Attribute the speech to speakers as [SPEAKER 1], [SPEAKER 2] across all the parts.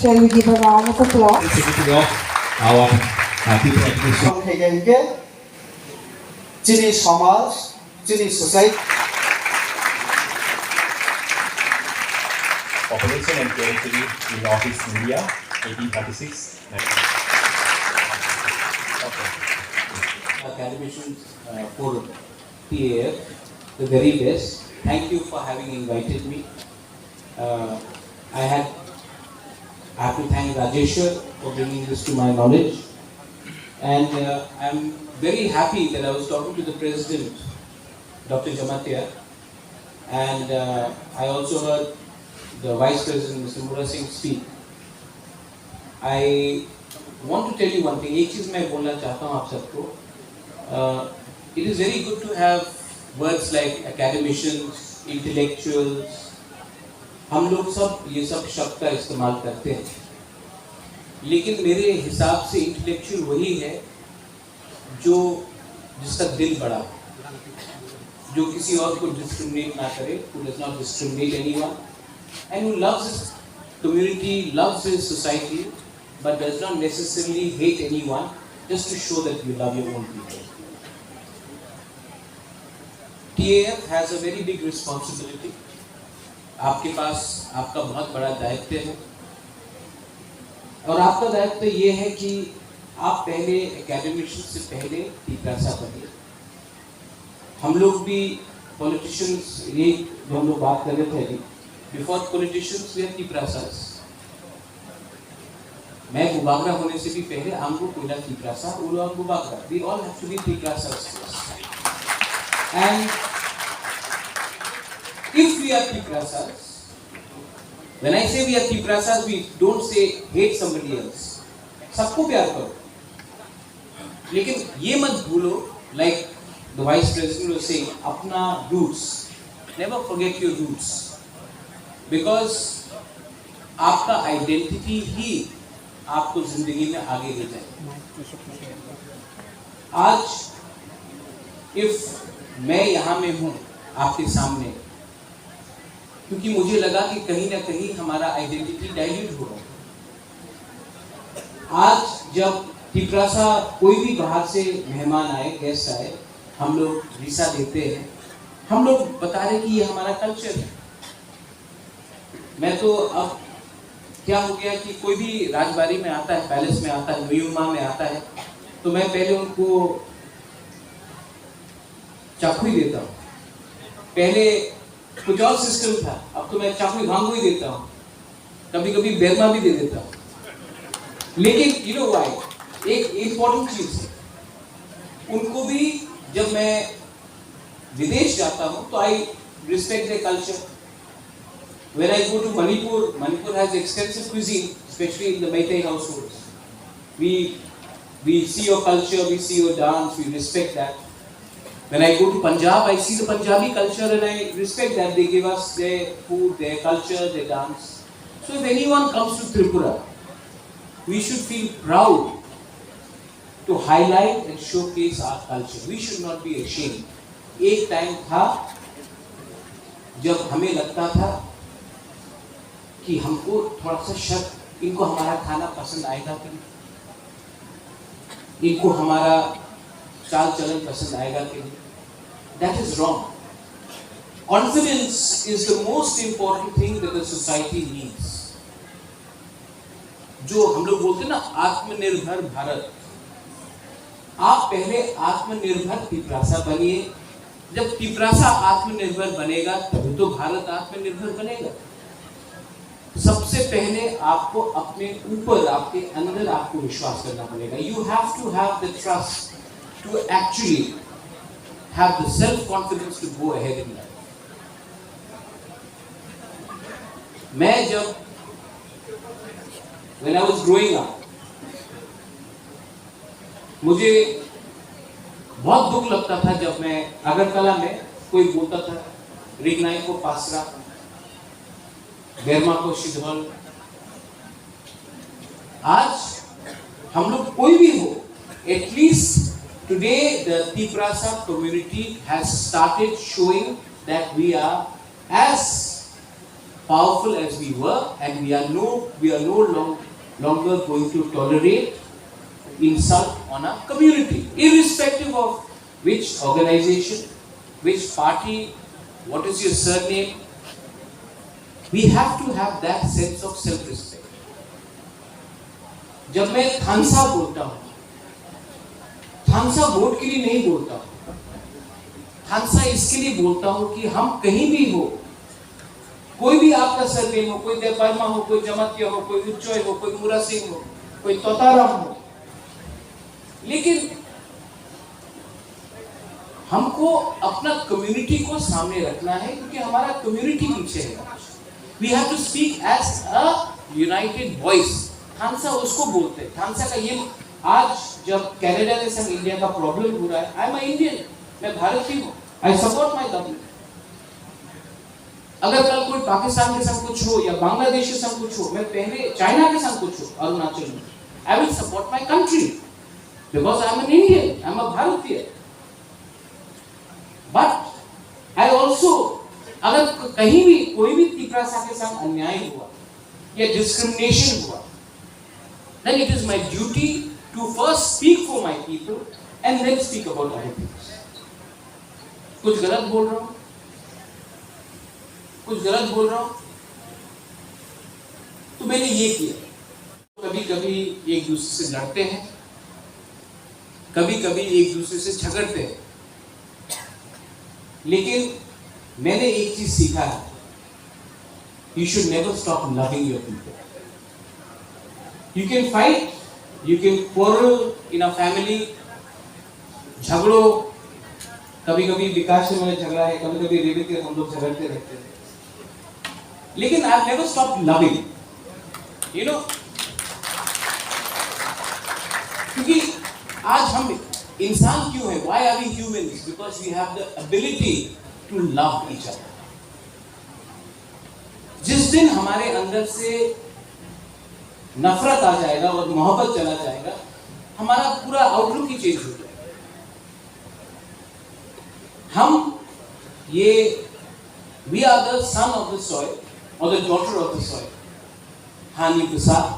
[SPEAKER 1] Shall we give a round of applause?
[SPEAKER 2] Our people activists.
[SPEAKER 3] সংখ্যাকে চিনি সমাজ চিনি society
[SPEAKER 2] Population and territory in office India 1836.
[SPEAKER 4] Academicians for PAF, the very best. Thank you for having invited me. I have to thank Rajeshwar for bringing this to my knowledge, and I'm very happy that I was talking to the President, Dr. Jamatia, and I also heard the Vice President, Mr. Mura Singh, speak. I want to tell you one thing. एक चीज़ मैं बोलना चाहता हूँ आप सबको. It is very good to have words like academicians, intellectuals. हम लोग सब ये सब शब्द का इस्तेमाल करते हैं, लेकिन मेरे हिसाब से इंटेलेक्चुअल वही है जो जिसका दिल बड़ा हो, जो किसी और को डिस्क्रिमिनेट ना करे, who does not discriminate anyone, and who loves his community, loves his society, but does not necessarily hate anyone just to show that you love your own people. TAF has a very big responsibility. आपके पास आपका बहुत बड़ा दायित्व है, और आपका दायित्व ये है कि आप पहले एकेडमिशियन से पहले टीप्रासा बनिए. हम लोग भी पॉलिटिशियंस, ये जो हम लोग बात कर रहे थे अभी, बिफोर पॉलिटिशियंस वी आर टीप्रासास. मैं बुबागरा होने से भी पहले आंगो कोयला टीप्रासा, उलो आंगो बुबागरा, we all have to be Tiprasas. And if we are Tiprasas, when I say we are Tiprasas, we don't say hate somebody else. सबको प्यार करो, लेकिन ये मत भूलो, like the Vice President was saying, अपना roots. Never forget your roots, because आपका identity ही आपको जिंदगी में आगे ले जाए. आज if मैं यहाँ में हूँ आपके सामने, क्योंकि मुझे लगा कि कहीं ना कहीं हमारा आइडेंटिटी डाइल्यूट हो रहा है. आज जब टीप्रासा कोई भी बाहर से मेहमान आए, गेस्ट आए, हम लोग वीसा देते हैं, हम लोग बता रहे कि ये हमारा कल्चर है. मैं तो अब क्या हो गया कि कोई भी राजबाड़ी में आता है, पैलेस में आता है, न्यूमा में आता है, तो मैं पहले उनको चाकू ही देता हूँ. पहले कुछ और सिस्टम था, अब तो मैं चाकू भांगो ही देता हूँ, कभी कभी बेरमा भी दे देता हूँ. लेकिन यू नो व्हाई, एक इम्पोर्टेंट चीज है, उनको भी जब मैं विदेश जाता हूँ तो I respect the culture. When I go to Manipur, Manipur has extensive cuisine, especially in the Meitei households. We see your culture, we see your dance, we respect that. When I go to Punjab, I see the Punjabi culture and I respect that. They give us their food, their culture, their dance. So if anyone comes to Tripura, we should feel proud to highlight and showcase our culture. We should not be ashamed. एक time था जब हमें लगता था कि हमको थोड़ा सा शक, इनको हमारा खाना पसंद आएगा कि नहीं, इनको हमारा चाल चलन पसंद आएगा कि नहीं. That is wrong. Confidence is the most important thing that the society needs. जो हम लोग बोलते हैं ना, आत्मनिर्भर भारत. आप पहले आत्मनिर्भर टीप्रासा बनिए. जब टीप्रासा आत्मनिर्भर बनेगा तभी तो भारत आत्मनिर्भर बनेगा. सबसे पहले आपको अपने ऊपर, आपके अंदर आपको विश्वास करना पड़ेगा. You have to have the trust to actually have the self-confidence to go ahead in life. मैं जब when I was growing up, मुझे बहुत दुख लगता था जब मैं अगरतला में कोई बोलता था रिगनाई को पासरा, बेरमा को शिधौल. आज हम लोग कोई भी हो, at least today the Tiprasa community has started showing that we are as powerful as we were, and we are no longer going to tolerate insult on our community, irrespective of which organization, which party, what is your surname. We have to have that sense of self-respect. जब मैं थानसा बोलता हूँ, थानसा vote के लिए नहीं बोलता हूँ, थानसा इसके लिए बोलता हूँ कि हम कहीं भी हो, कोई भी आपका सरनेम हो, कोई देवबर्मा हो, कोई जमातिया हो, कोई उच्चोय हो, कोई मुरा सिंह हो, कोई तोताराम हो, लेकिन हमको अपना कम्युनिटी को सामने रखना है, क्योंकि हमारा कम्युनिटी पीछे है. We have to speak as a united voice. थानसा उसको बोलते हैं. थानसा का ये आज जब कनाडा के संग इंडिया का प्रॉब्लम हो रहा है, आई एम इंडियन, मैं भारतीय हूँ, आई सपोर्ट माय गवर्नमेंट. अगर कल कोई पाकिस्तान के संग कुछ हो या बांग्लादेश के संग कुछ हो, मैं पहले चाइना के संग कुछ हो, अरुणाचल में, I will support my country because I am an Indian, I am a भारतीय. बट आई ऑल्सो, अगर कहीं भी कोई भी तिपरासा के साथ अन्याय हुआ या डिस्क्रिमिनेशन हुआ, then it is my duty to first speak for my people and then speak about other things. कुछ गलत बोल रहा हूँ, कुछ गलत बोल रहा हूँ, तो मैंने ये किया. कभी कभी एक दूसरे से लड़ते हैं, कभी कभी एक दूसरे से झगड़ते हैं, लेकिन मैंने एक चीज सीखा है, you should never stop loving your people. You can fight, you can quarrel in a family, झगड़ो, कभी कभी विकास से मैंने झगड़ा है, कभी कभी रेवती के हम लोग झगड़ते रहते हैं, लेकिन I've never stopped loving, you know, क्योंकि आज हम इंसान क्यों है? Why are we humans? Because we have the ability to love each other. जिस दिन हमारे अंदर से नफरत आ जाएगा और मोहब्बत चला जाएगा, हमारा पूरा आउटलुक ही चेंज हो जाएगा. हम ये we are the son of the soil or the daughter of the soil, Hani Prasad,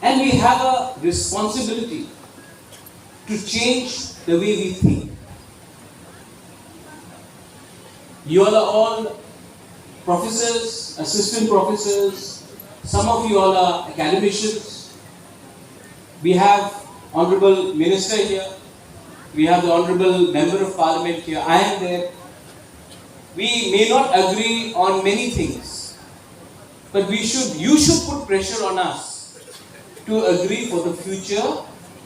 [SPEAKER 4] and we have a responsibility to change the way we think. You all are all professors, assistant professors, some of you all are academicians. We have Honorable Minister here, we have the Honorable Member of Parliament here, I am there. We may not agree on many things, but you should put pressure on us to agree for the future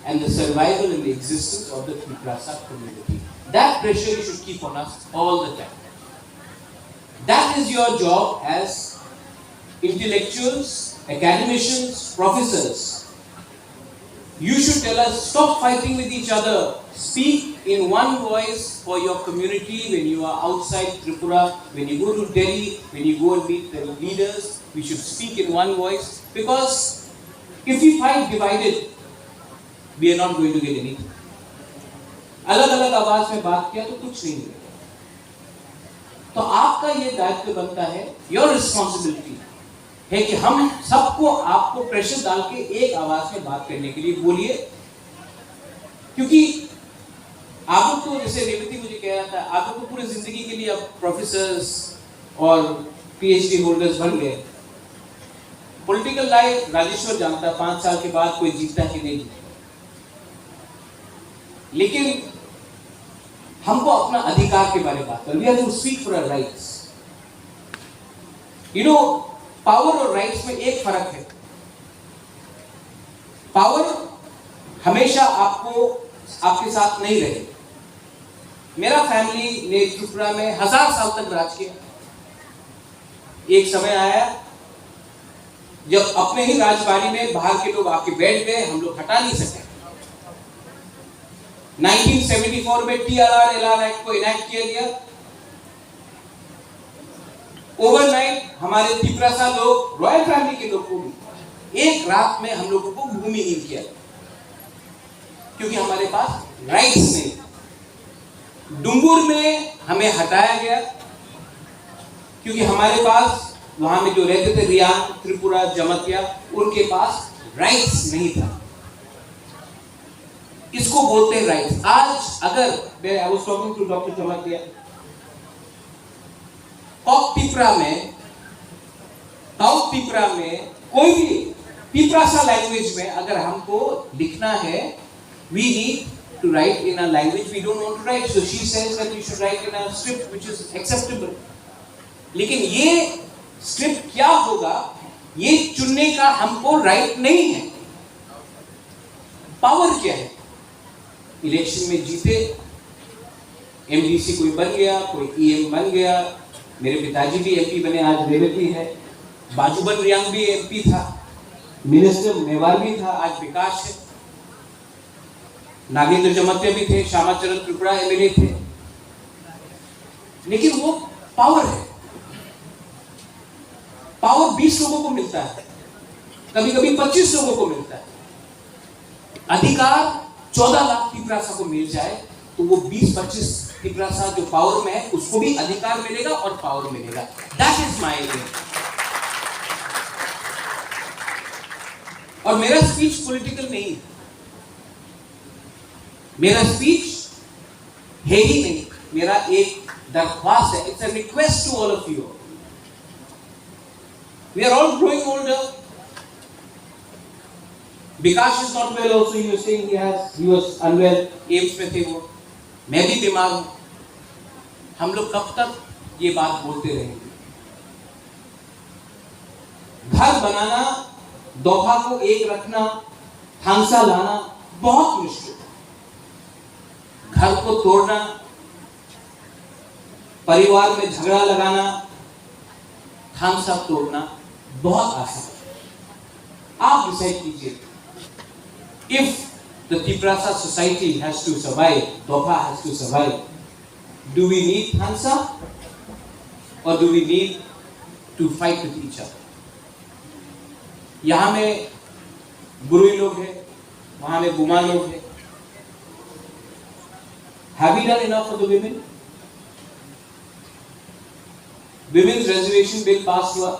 [SPEAKER 4] and the survival and the existence of the Tiprasa community. That pressure you should keep on us all the time. That is your job as intellectuals, academicians, professors. You should tell us, stop fighting with each other. Speak in one voice for your community when you are outside Tripura, when you go to Delhi, when you go and meet the leaders. We should speak in one voice, because if we fight divided, we are not going to get anything. अलग-अलग आवाज में बात किया तो कुछ नहीं मिलेगा. तो आपका ये दायित्व बनता है, योर रिस्पॉन्सिबिलिटी है कि हम सबको आपको प्रेशर डाल के एक आवाज में बात करने के लिए बोलिए, क्योंकि आप लोग तो, जैसे रेवती मुझे कह रहा था, आप लोग तो पूरी जिंदगी के लिए अब प्रोफेसर्स और पीएचडी होल्डर्स बन गए. पॉलिटिकल लाइफ राजेश्वर जानता है 5 साल के बाद कोई जीतता है कि नहीं जीतता, लेकिन हमको अपना अधिकार के बारे में बात करनी है. We have to speak for our rights. You know, power और राइट्स में एक फर्क है. पावर हमेशा आपको आपके साथ नहीं रहेगी. मेरा फैमिली ने त्रिपुरा में 1000 साल तक राज किया. एक समय आया जब अपने ही राजबाड़ी में बाहर के लोग आके बैठ गए, हम लोग हटा नहीं सके. 1974 में TRR LR एक्ट को इनैक्ट किया गया. ओवरनाइट हमारे तिपरासा लोग, रॉयल फैमिली के लोग को भी एक रात में हम लोगों को भूमिहीन किया, क्योंकि हमारे पास राइट्स नहीं. डुंगुर में हमें हटाया गया, क्योंकि हमारे पास वहां में जो रहते थे रियान, त्रिपुरा, जमतिया, उनके पास राइट्स नहीं था। इसको बोलते हैं राइट्स। आज अगर I was talking to doctor Jamatia, पिपरा में कोई भी पिपरासा लैंग्वेज में अगर हमको लिखना है, we need to write in a language we don't want to write. So she says that we should write in a script which is acceptable. लेकिन ये स्क्रिप्ट क्या होगा, ये चुनने का हमको राइट नहीं है। पावर क्या है? इलेक्शन में जीते, एमडीसी कोई बन गया, कोई ईएम बन गया। मेरे पिताजी भी एमपी बने, आज रेवती है। बाजूबन रियांग भी एमपी था, मिनिस्टर मेवार भी था, आज विकास है। नागेंद्र जमतिया भी थे, श्यामाचरण त्रिपुरा एमएलए थे। लेकिन वो पावर है। पावर 20 लोगों को मिलता है, कभी कभी 25 लोगों को मिलता है। अधिकार 14 लाख पिपरासा को मिल जाए तो वो 20-25 पिपरासा जो पावर में है उसको भी अधिकार मिलेगा और पावर मिलेगा। That is my aim. और मेरा स्पीच पॉलिटिकल नहीं है, मेरा स्पीच है ही नहीं। मेरा एक दरख्वास्त है, it's a request to all of you. We are all growing older. Vikas is not well also, he was saying he was unwell, AIIMS में थे वो। मैं भी बीमार हूं। हम लोग कब तक ये बात बोलते रहेंगे? घर बनाना, दोहा को एक रखना, थांसा लाना बहुत मुश्किल है। घर को तोड़ना, परिवार में झगड़ा लगाना, थांसा तोड़ना बहुत आसान है। आप डिसाइड कीजिए। If the Tiprasa society has to survive, Doha has to survive, do we need Hansa or do we need to fight with each other? यहाँ में बुरुई लोग हैं, वहाँ में गुमा लोग हैं। Have we done enough for the women? Women's reservation bill pass हुआ।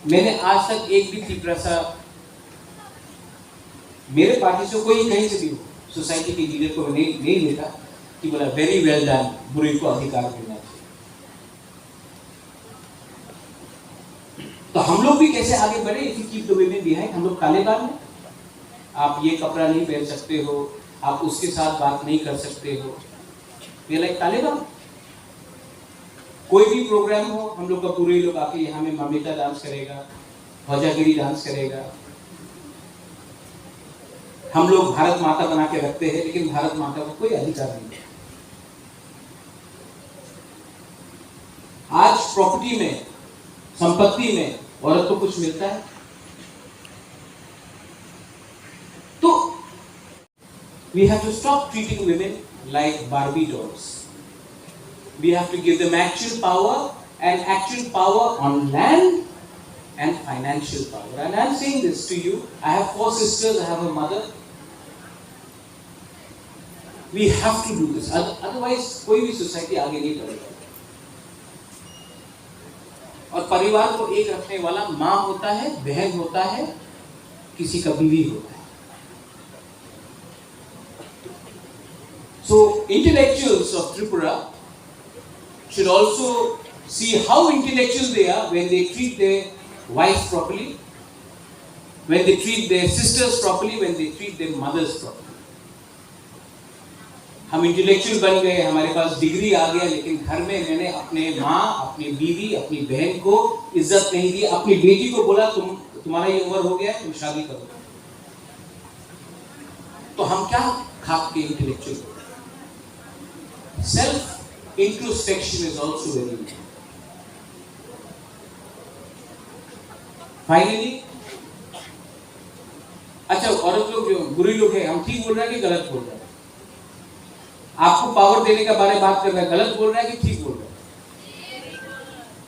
[SPEAKER 4] मैंने आज तक एक भी तिपरासा मेरे पार्टी से कोई कहीं से भी हो, सोसाइटी के लीडर को नहीं लेता कि बोला वेरी वेल डन, बुरी को अधिकार मिलना चाहिए। तो हम लोग भी कैसे आगे बढ़े? If you keep the women behind. हम लोग तालिबान में, आप ये कपड़ा नहीं पहन सकते हो, आप उसके साथ बात नहीं कर सकते हो। ये लाइक तालिबान। कोई भी प्रोग्राम हो, हम लोग का पूरे लोग आके यहाँ में मामिका डांस करेगा, हौजागिरी डांस करेगा। हम लोग भारत माता बना के रखते हैं, लेकिन भारत माता को कोई अधिकार नहीं है। आज प्रॉपर्टी में, संपत्ति में औरत को कुछ मिलता है? तो we have to stop treating women like Barbie dolls. We have to give them actual power, and actual power on land and financial power. And I'm saying this to you. I have 4 sisters, I have a mother. We have to do this. Otherwise, कोई भी society आगे नहीं बढ़ेगा। और परिवार को एक रखने वाला माँ होता है, बहन होता है, किसी का बीवी होता है। So intellectuals of Tripura should also see how intellectual they are when they treat their wives properly, when they treat their sisters properly, when they treat their mothers properly. हम इंटेलेक्चुअल बन गए, हमारे पास डिग्री आ गया, लेकिन घर में मैंने अपने माँ, अपनी बीवी, अपनी बहन को इज्जत नहीं दी। अपनी बेटी को बोला तुम्हारा ये उम्र हो गया है, तुम शादी करो। तो हम क्या खाप के intellectual? Self introspection is also very important. Finally, अच्छा औरत लोग जो बुरी लोग हैं, हम ठीक बोल रहे हैं कि गलत बोल रहे हैं? आपको पावर देने का बारे में बात कर रहा है, गलत बोल रहा है कि ठीक बोल रहा है?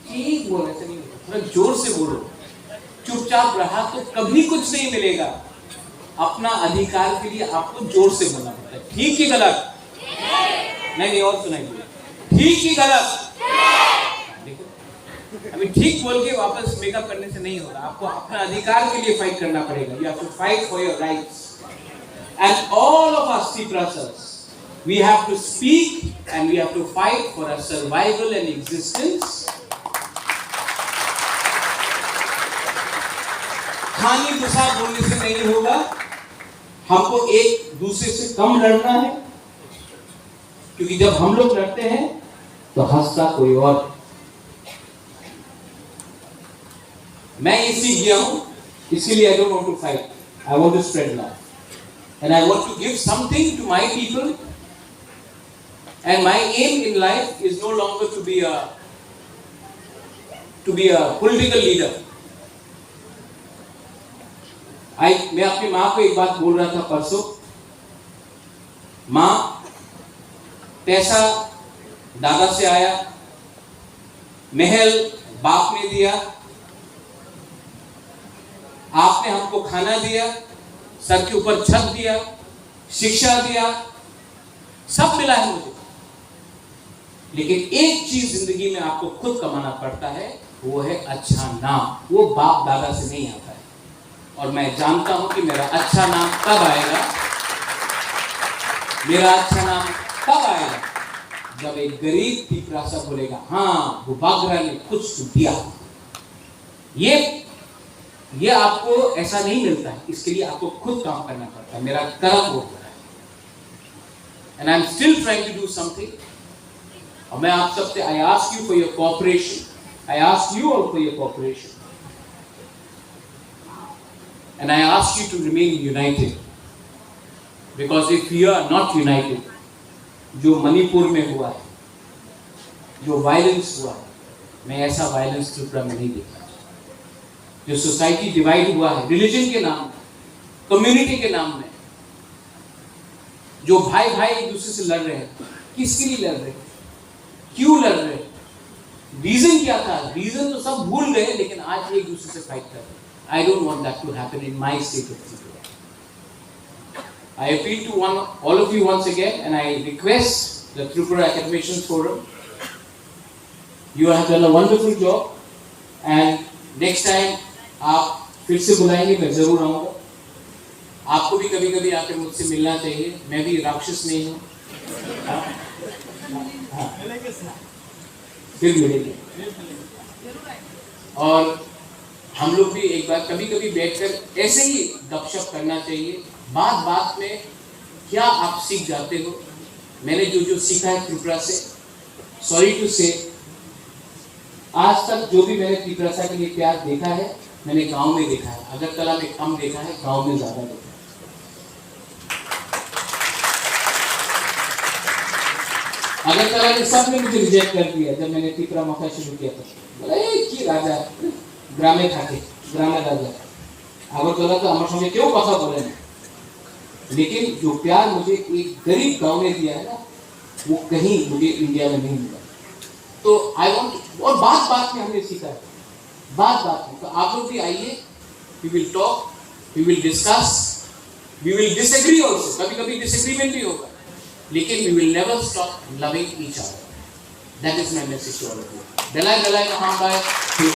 [SPEAKER 4] ठीक बोल रहे हैं, थोड़ा जोर से बोलो। चुपचाप रहा तो कभी कुछ नहीं मिलेगा। अपना अधिकार के लिए आपको जोर से बोलना पड़ता है। ठीक की गलत? नहीं, और सुनाइए। ठीक की गलत? देखो ठीक बोल के वापस मेकअप करने से नहीं होगा, आपको अपना अधिकार के लिए फाइट करना पड़ेगा. You have to fight for your rights. And all of us टीप्रासर्स, we have to speak and we have to fight for our survival and existence. खानी गुस्सा बोलने से नहीं होगा, हमको एक दूसरे से कम लड़ना है, क्योंकि जब हम लोग लड़ते हैं तो हंसता कोई और. मैं ये सीख गया हूं, इसके लिए I don't want to fight. I want to spread love. And I want to give something to my people. And my aim in life is no longer to be a political leader. मैं अपनी माँ को एक बात बोल रहा था परसों. माँ, पैसा दादा से आया, महल बाप ने दिया, आपने हमको खाना दिया, सर के ऊपर छत दिया, शिक्षा दिया, सब मिला है मुझे. लेकिन एक चीज जिंदगी में आपको खुद कमाना पड़ता है, वो है अच्छा नाम. वो बाप दादा से नहीं आता है. और मैं जानता हूं कि मेरा अच्छा नाम कब आएगा, मेरा अच्छा नाम कब आएगा, जब एक गरीब टीप्रासा बोलेगा हाँ वो बागरा ने कुछ तो दिया. ये आपको ऐसा नहीं मिलता है, इसके लिए आपको खुद काम करना पड़ता है. मेरा कर्म वो हो रहा है. And I am still trying to do something. और मैं आप सबसे I ask you for your cooperation. I ask you all for your cooperation. And I ask you to remain united. Because if we are not united, जो मणिपुर में हुआ है, जो violence हुआ है, मैं ऐसा वायलेंस त्रिपुरा में नहीं देखा. जो सोसाइटी डिवाइड हुआ है रिलीजन के नाम में, कम्युनिटी के नाम में, जो भाई भाई एक दूसरे से लड़ रहे हैं, किसके लिए लड़ रहे हैं, क्यों लड़ रहे हैं, रीजन क्या था? रीजन तो सब भूल गए, लेकिन आज एक दूसरे से फाइट कर रहे हैं. I don't want that to happen in my state of Tripura. I appeal to all of you once again, and I request the Tripura Academicians Forum. You have done a wonderful job, and next time आप फिर से बुलाएंगे, मैं जरूर आऊँगा. आपको भी कभी कभी आकर मुझसे मिलना चाहिए. मैं भी राक्षस नहीं हूँ. फिर मिलेंगे. और हम लोग भी एक बार कभी कभी बैठकर ऐसे ही गपशप करना चाहिए. बात बात में क्या आप सीख जाते हो. मैंने जो सीखा है त्रिपुरा से, सॉरी टू से, आज तक जो भी मैंने त्रिपुरा के लिए प्यार देखा है, मैंने गांव में देखा है. अगरतला में कम देखा है, गांव में ज्यादा देखा है. अगरतला के सब ने मुझे रिजेक्ट कर दिया जब मैंने त्रिपुरा मौका शुरू किया था. बोला कि राजा ग्रामे থাকে, ग्रामे राजा. अगरतला तो हमारे संगे क्यों कथा बोले ना. लेकिन जो प्यार मुझे एक गरीब गांव में दिया है ना, वो कहीं मुझे इंडिया में नहीं मिला. तो आई वांट, और बात बात में हमने सीखा है, बात बात में. तो आप लोग भी आइए, we will talk, we will discuss, we will disagree also. कभी कभी डिसएग्रीमेंट भी होगा, लेकिन we will never stop loving each other. That is my message to all of you. दलाई दलाई महाबाय.